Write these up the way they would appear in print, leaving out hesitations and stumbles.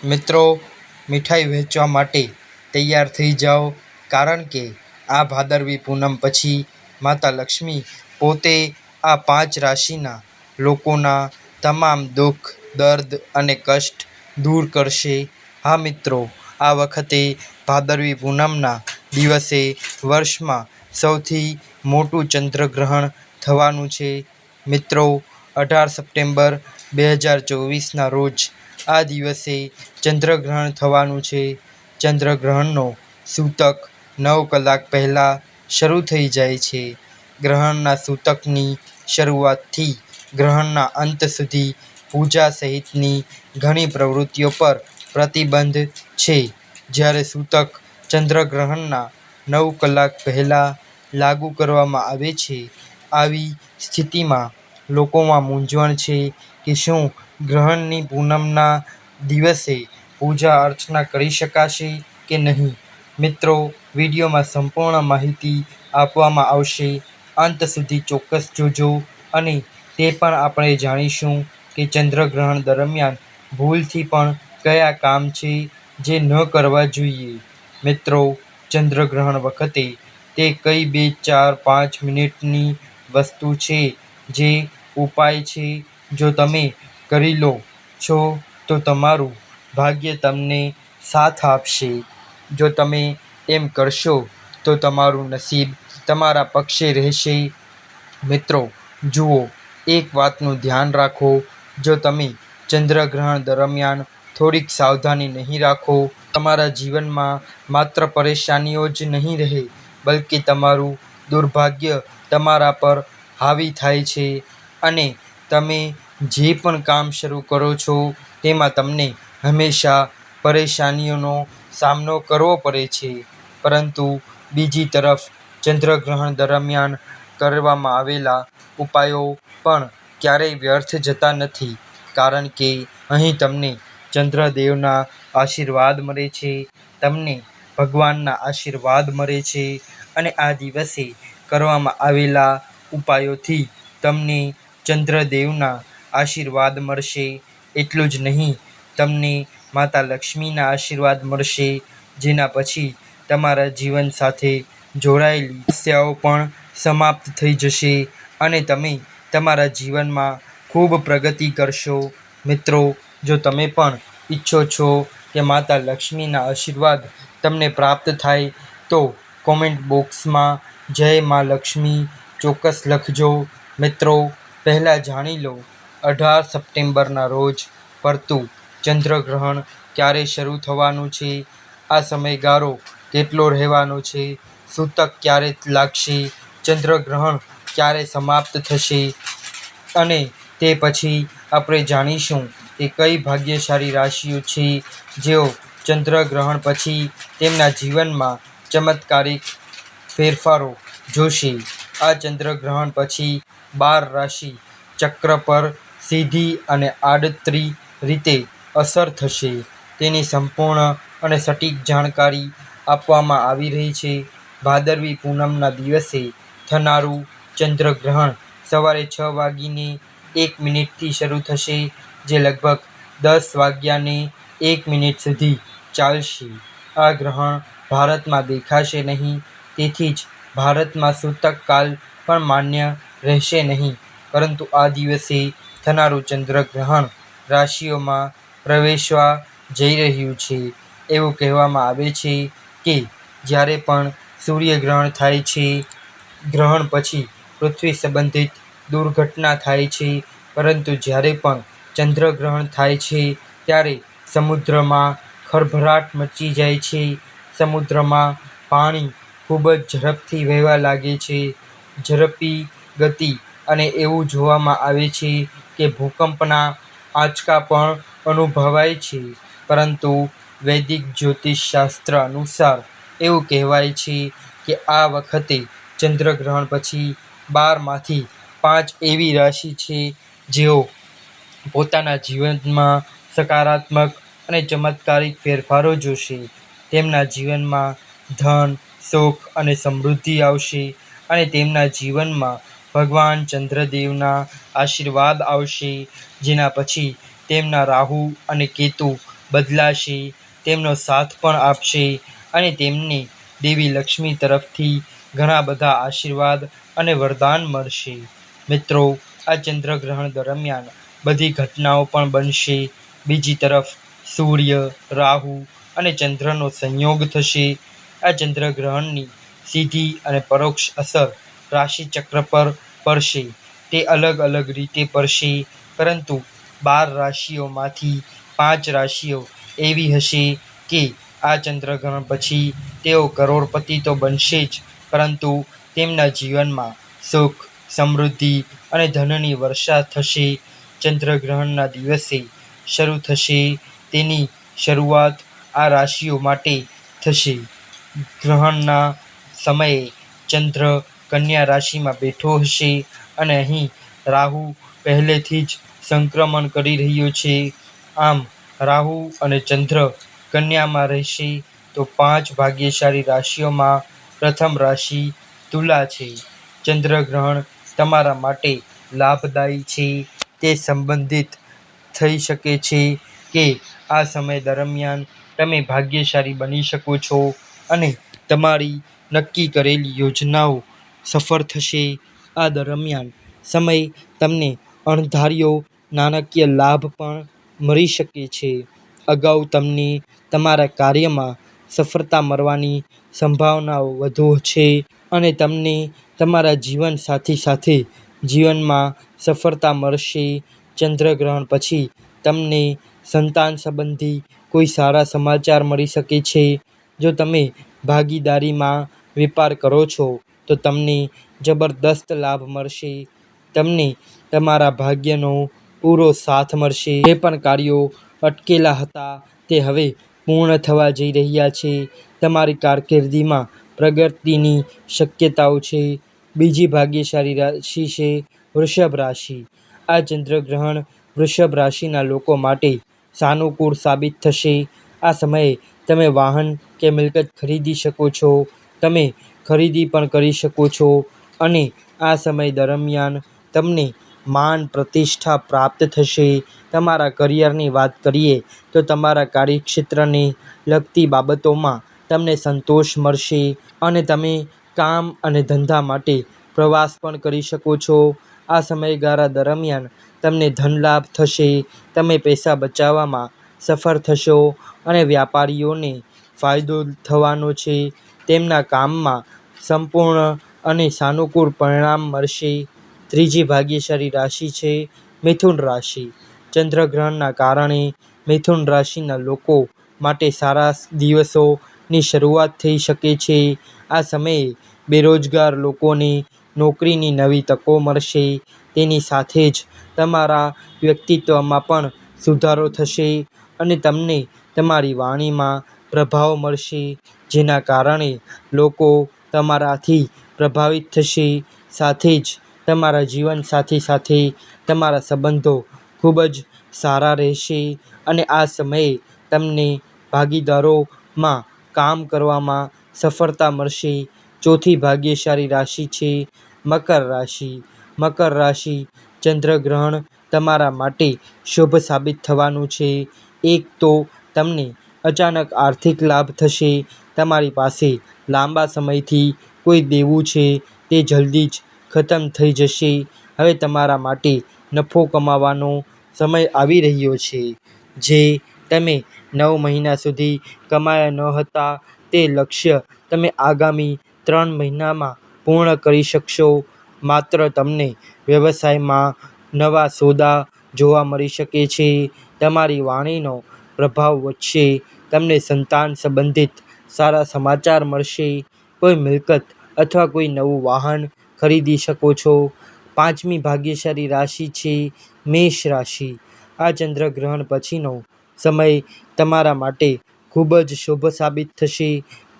મિત્રો, મીઠાઈ વહેંચવા માટે તૈયાર થઈ જાઓ, કારણ કે આ ભાદરવી પૂનમ પછી માતા લક્ષ્મી પોતે આ 5 રાશિના લોકોના તમામ દુઃખ, દર્દ અને કષ્ટ દૂર કરશે. હા મિત્રો, આ વખતે ભાદરવી પૂનમના દિવસે વર્ષમાં સૌથી મોટું ચંદ્રગ્રહણ થવાનું છે. મિત્રો, 18 સપ્ટેમ્બર 2024ના રોજ આ દિવસે ચંદ્રગ્રહણ થવાનું છે. ચંદ્રગ્રહણનો સૂતક 9 કલાક પહેલાં શરૂ થઈ જાય છે. ગ્રહણના સૂતકની શરૂઆતથી ગ્રહણના અંત સુધી પૂજા સહિતની ઘણી પ્રવૃત્તિઓ પર પ્રતિબંધ છે. જ્યારે સૂતક ચંદ્રગ્રહણના 9 કલાક પહેલાં લાગુ કરવામાં આવે છે. આવી સ્થિતિમાં લોકોમાં મૂંઝવણ છે કે શું ગ્રહણની પૂનમના દિવસે પૂજા અર્ચના કરી શકાશે કે નહીં. મિત્રો, વિડીયોમાં સંપૂર્ણ માહિતી આપવામાં આવશે. અંત સુધી ચોક્કસ જોજો અને તે પણ આપણે જાણીશું કે ચંદ્રગ્રહણ દરમિયાન ભૂલથી પણ કયા કામ છે જે ન કરવા જોઈએ. મિત્રો, ચંદ્રગ્રહણ વખતે તે કઈ 2, 4, 5 મિનિટની વસ્તુ છે જે ઉપાય છે જો તમે કરી લો છો તો તમારું ભાગ્ય તમને સાથ આપશે. જો તમે એમ કરશો તો તમારું નસીબ તમારા પક્ષે રહેશે. મિત્રો જુઓ, એક વાતનું ધ્યાન રાખો, જો તમે ચંદ્રગ્રહણ દરમિયાન થોડીક સાવધાની નહીં રાખો, તમારા જીવનમાં માત્ર પરેશાનીઓ જ નહીં રહે, બલ્કિ તમારું દુર્ભાગ્ય તમારા પર હાવી થાય છે અને તમે જે પણ કામ શરૂ કરો છો તેમાં તમને હંમેશા પરેશાનીઓનો સામનો કરવો પડે છે. પરંતુ બીજી તરફ ચંદ્રગ્રહણ દરમિયાન કરવામાં આવેલા ઉપાયો પણ ક્યારેય વ્યર્થ જતા નથી, કારણ કે અહીં તમને ચંદ્રદેવના આશીર્વાદ મળે છે, તમને ભગવાનના આશીર્વાદ મળે છે અને આ દિવસે કરવામાં આવેલા ઉપાયોથી તમને ચંદ્રદેવના આશીર્વાદ મળશે. એટલું જ નહીં, તમને માતા લક્ષ્મીના આશીર્વાદ મળશે, જેના પછી તમારા જીવન સાથે જોડાયેલી સમસ્યાઓ પણ સમાપ્ત થઈ જશે અને તમે તમારા જીવનમાં ખૂબ પ્રગતિ કરશો. મિત્રો, જો તમે પણ ઈચ્છો છો કે માતા લક્ષ્મીના આશીર્વાદ તમને પ્રાપ્ત થાય તો કોમેન્ટ બોક્સમાં જય મા લક્ષ્મી ચોક્કસ લખજો. મિત્રો, પહેલાં જાણી લો 18 સપ્ટેમ્બરના રોજ પડતું ચંદ્રગ્રહણ ક્યારે શરૂ થવાનું છે, આ સમયગાળો કેટલો રહેવાનો છે, સૂતક ક્યારે લાગશે, ચંદ્રગ્રહણ ક્યારે સમાપ્ત થશે અને તે પછી આપણે જાણીશું કે કઈ ભાગ્યશાળી રાશિઓ છે જેઓ ચંદ્રગ્રહણ પછી તેમના જીવનમાં ચમત્કારિક ફેરફારો જોશે. આ ચંદ્રગ્રહણ પછી 12 રાશિ ચક્ર પર સીધી અને આડતરી રીતે અસર થશે, તેની સંપૂર્ણ અને સટીક જાણકારી આપવામાં આવી રહી છે. ભાદરવી પૂનમના દિવસે થનારું ચંદ્રગ્રહણ સવારે 6:01 થી શરૂ થશે, જે લગભગ 10:01 સુધી ચાલશે. આ ગ્રહણ ભારતમાં દેખાશે નહીં, તેથી જ ભારતમાં સૂતક કાલ પણ માન્ય રહેશે નહીં, પરંતુ આ દિવસે થનારું ચંદ્રગ્રહણ રાશિઓમાં પ્રવેશવા જઈ રહ્યું છે. એવું કહેવામાં આવે છે કે જ્યારે પણ સૂર્યગ્રહણ થાય છે, ગ્રહણ પછી પૃથ્વી સંબંધિત દુર્ઘટના થાય છે, પરંતુ જ્યારે પણ ચંદ્રગ્રહણ થાય છે ત્યારે સમુદ્રમાં ખળભળાટ મચી જાય છે. સમુદ્રમાં પાણી ખૂબ જ ઝડપથી વહેવા લાગે છે, ઝડપી ગતિ, અને એવું જોવામાં આવે છે કે ભૂકંપના આંચકા પણ અનુભવાય છે. પરંતુ વૈદિક જ્યોતિષશાસ્ત્ર અનુસાર એવું કહેવાય છે કે આ વખતે ચંદ્રગ્રહણ પછી 12 માંથી 5 એવી રાશિ છે જેઓ પોતાના જીવનમાં સકારાત્મક અને ચમત્કારિક ફેરફારો જોશે. તેમના જીવનમાં ધન, સુખ અને સમૃદ્ધિ આવશે અને તેમના જીવનમાં ભગવાન ચંદ્રદેવના આશીર્વાદ આવશે, જેના પછી તેમના રાહુ અને કેતુ બદલાશે, તેમનો સાથ પણ આપશે અને તેમને દેવી લક્ષ્મી તરફથી ઘણા બધા આશીર્વાદ અને વરદાન મળશે. મિત્રો, આ ચંદ્રગ્રહણ દરમિયાન બધી ઘટનાઓ પણ બનશે. બીજી તરફ સૂર્ય, રાહુ અને ચંદ્રનો સંયોગ થશે. આ ચંદ્રગ્રહણની સીધી અને પરોક્ષ અસર રાશિચક્ર પર પડશે. તે અલગ અલગ રીતે પડશે, પરંતુ 12 રાશિઓમાંથી 5 રાશિઓ એવી હશે કે આ ચંદ્રગ્રહણ પછી તેઓ કરોડપતિ તો બનશે જ, પરંતુ તેમના જીવનમાં સુખ, સમૃદ્ધિ અને ધનની વર્ષા થશે. ચંદ્રગ્રહણના દિવસે શરૂ થશે તેની શરૂઆત આ રાશિઓ માટે થશે. ગ્રહણના સમયે ચંદ્ર કન્યા રાશિમાં બેઠો હશે અને અહીં રાહુ પહેલેથી જ સંક્રમણ કરી રહ્યો છે. આમ રાહુ અને ચંદ્ર કન્યામાં રહેશે તો 5 ભાગ્યશાળી રાશિઓમાં પ્રથમ રાશિ તુલા છે. ચંદ્રગ્રહણ તમારા માટે લાભદાયી છે. તે સંબંધિત થઈ શકે છે કે આ સમય દરમિયાન તમે ભાગ્યશાળી બની શકો છો અને તમારી નક્કી કરેલી યોજનાઓ સફળ થશે. આ દરમિયાન સમય તમને અણધાર્યો નાણાકીય લાભ પણ મળી શકે છે. અગાઉ તમને તમારા કાર્યમાં સફળતા મળવાની સંભાવનાઓ વધુ છે અને તમને તમારા જીવનસાથી સાથે જીવનમાં સફળતા મળશે. ચંદ્રગ્રહણ પછી તમને સંતાન સંબંધી કોઈ સારા સમાચાર મળી શકે છે. જો તમે ભાગીદારીમાં વેપાર કરો છો તો તમને જબરદસ્ત લાભ મળશે. તમને તમારા ભાગ્યનો પૂરો સાથ મળશે. જે પણ કાર્યો અટકેલા હતા તે હવે પૂર્ણ થવા જઈ રહ્યા છે. તમારી કારકિર્દીમાં પ્રગતિની શક્યતાઓ છે. બીજી ભાગ્યશાળી રાશિ છે વૃષભ રાશિ. આ ચંદ્રગ્રહણ વૃષભ રાશિના લોકો માટે સાનુકૂળ સાબિત થશે. આ સમયે તમે વાહન કે મિલકત ખરીદી શકો છો. તમે ખરીદી પણ કરી શકો છો અને આ સમય દરમિયાન તમને માન પ્રતિષ્ઠા પ્રાપ્ત થશે. તમારા કરિયરની વાત કરીએ તો તમારા કાર્યક્ષેત્રને લગતી બાબતોમાં તમને સંતોષ મળશે અને તમે કામ અને ધંધા માટે પ્રવાસ પણ કરી શકો છો. આ સમયગાળા દરમિયાન તમને ધનલાભ થશે. તમે પૈસા બચાવવામાં સફળ થશો અને વ્યાપારીઓને ફાયદો થવાનો છે. તેમના કામમાં સંપૂર્ણ અને સાનુકૂળ પરિણામ મળશે. ત્રીજી ભાગ્યશાળી રાશિ છે મિથુન રાશિ. ચંદ્રગ્રહણના કારણે મિથુન રાશિના લોકો માટે સારા દિવસોની શરૂઆત થઈ શકે છે. આ સમયે બેરોજગાર લોકોને નોકરીની નવી તકો મળશે. તેની સાથે જ તમારા વ્યક્તિત્વમાં પણ સુધારો થશે અને તમને તમારી વાણીમાં પ્રભાવ મળશે, જેના કારણે લોકો તમારાથી પ્રભાવિત થશે. સાથે જ તમારા જીવનસાથી સાથે તમારા સંબંધો ખૂબ જ સારા રહેશે અને આ સમયે તમને ભાગીદારોમાં કામ કરવામાં સફળતા મળશે. ચોથી ભાગ્યશાળી રાશિ છે મકર રાશિ. મકર રાશિ ચંદ્રગ્રહણ તમારા માટે શુભ સાબિત થવાનું છે. એક તો તમને અચાનક આર્થિક લાભ થશે. તમારી પાસે લાંબા સમયથી કોઈ દેવું છે તે જલ્દી જ ખતમ થઈ જશે. હવે તમારા માટે નફો કમાવાનો સમય આવી રહ્યો છે. જે તમે 9 મહિના સુધી કમાયા ન હતા તે લક્ષ્ય તમે આગામી 3 મહિનામાં પૂર્ણ કરી શકશો. માત્ર તમને વ્યવસાયમાં નવા સોદા જોવા મળી શકે છે. તમારી વાણીનો પ્રભાવ વધશે. તમને સંતાન સંબંધિત સારા સમાચાર મળશે. કોઈ મિલકત અથવા કોઈ નવું વાહન ખરીદી શકો છો. પાંચમી ભાગ્યશાળી રાશિ છે મેષ રાશિ. આ ચંદ્રગ્રહણ પછીનો સમય તમારા માટે ખૂબ જ શુભ સાબિત થશે,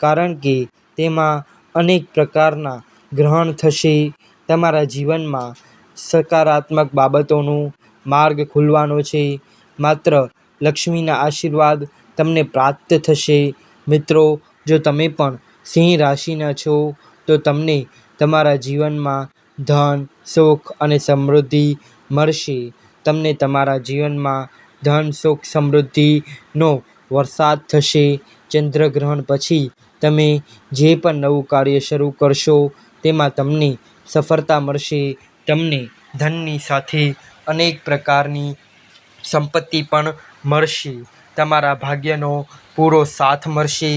કારણ કે તેમાં અનેક પ્રકારના ગ્રહણ થશે. તમારા જીવનમાં સકારાત્મક બાબતોનો માર્ગ ખુલવાનો છે. માત્ર લક્ષ્મીના આશીર્વાદ તમને પ્રાપ્ત થશે. મિત્રો, જો તમે પણ સિંહ રાશિના છો તો તમને તમારા જીવનમાં ધન, સુખ અને સમૃદ્ધિ મળશે. તમને તમારા જીવનમાં ધન સુખ સમૃદ્ધિનો વરસાદ થશે. ચંદ્રગ્રહણ પછી તમે જે પણ નવું કાર્ય શરૂ કરશો તેમાં તમને સફળતા મળશે. તમને ધનની સાથે અનેક પ્રકારની સંપત્તિ પણ મળશે. તમારા ભાગ્યનો પૂરો સાથ મળશે.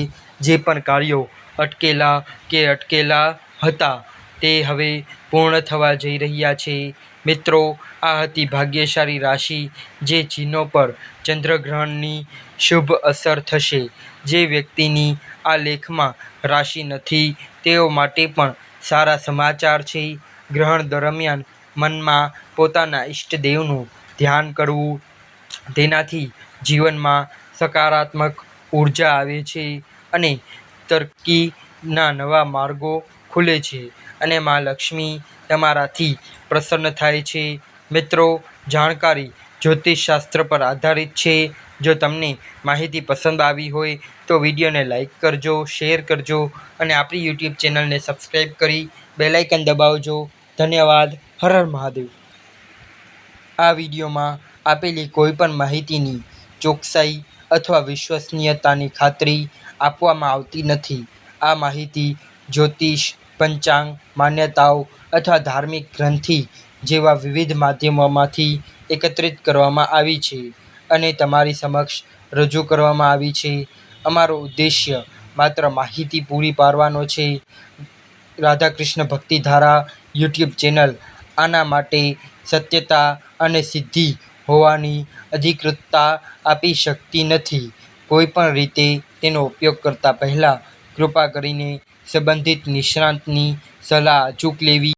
જે પણ કાર્યો અટકેલા હતા તે હવે પૂર્ણ થવા જઈ રહ્યા છે. મિત્રો, આ હતી ભાગ્યશાળી રાશિ જે ચિહ્નો પર ચંદ્રગ્રહણની શુભ અસર થશે. જે વ્યક્તિની આ લેખમાં રાશિ નથી તેઓ માટે પણ સારા સમાચાર છે. ગ્રહણ દરમિયાન મનમાં પોતાના ઈષ્ટદેવનું ધ્યાન કરવું, તેનાથી જીવનમાં સકારાત્મક ઉર્જા આવે છે અને તરક્કીના નવા માર્ગો ખુલે છે અને માં લક્ષ્મી તમારાથી પ્રસન્ન થાય છે. મિત્રો, જાણકારી જ્યોતિષશાસ્ત્ર પર આધારિત છે. જો તમને માહિતી પસંદ આવી હોય તો વિડીયોને લાઈક કરજો, શેર કરજો અને આપણી યુટ્યુબ ચેનલને સબસ્ક્રાઈબ કરી બેલ આઇકન દબાવજો. ધન્યવાદ. હર હર મહાદેવ. આ વિડીયોમાં આપેલી કોઈપણ માહિતીની ચોકસાઈ અથવા વિશ્વસનીયતાની ખાતરી આપવામાં આવતી નથી. આ માહિતી જ્યોતિષ, પંચાંગ, માન્યતાઓ અથવા ધાર્મિક ગ્રંથિ જેવા વિવિધ માધ્યમોમાંથી એકત્રિત કરવામાં આવી છે અને તમારી સમક્ષ રજૂ કરવામાં આવી છે. અમારો ઉદ્દેશ્ય માત્ર માહિતી પૂરી પાડવાનો છે. રાધાકૃષ્ણ ભક્તિધારા યુટ્યુબ ચેનલ આના માટે સત્યતા અને સિદ્ધિ હોવાની અધિકૃતતા આપી શકતી નથી. કોઈપણ રીતે તેનો ઉપયોગ કરતા પહેલા કૃપા કરીને સંબંધિત નિષ્ણાતની સલાહ અચૂક લેવી.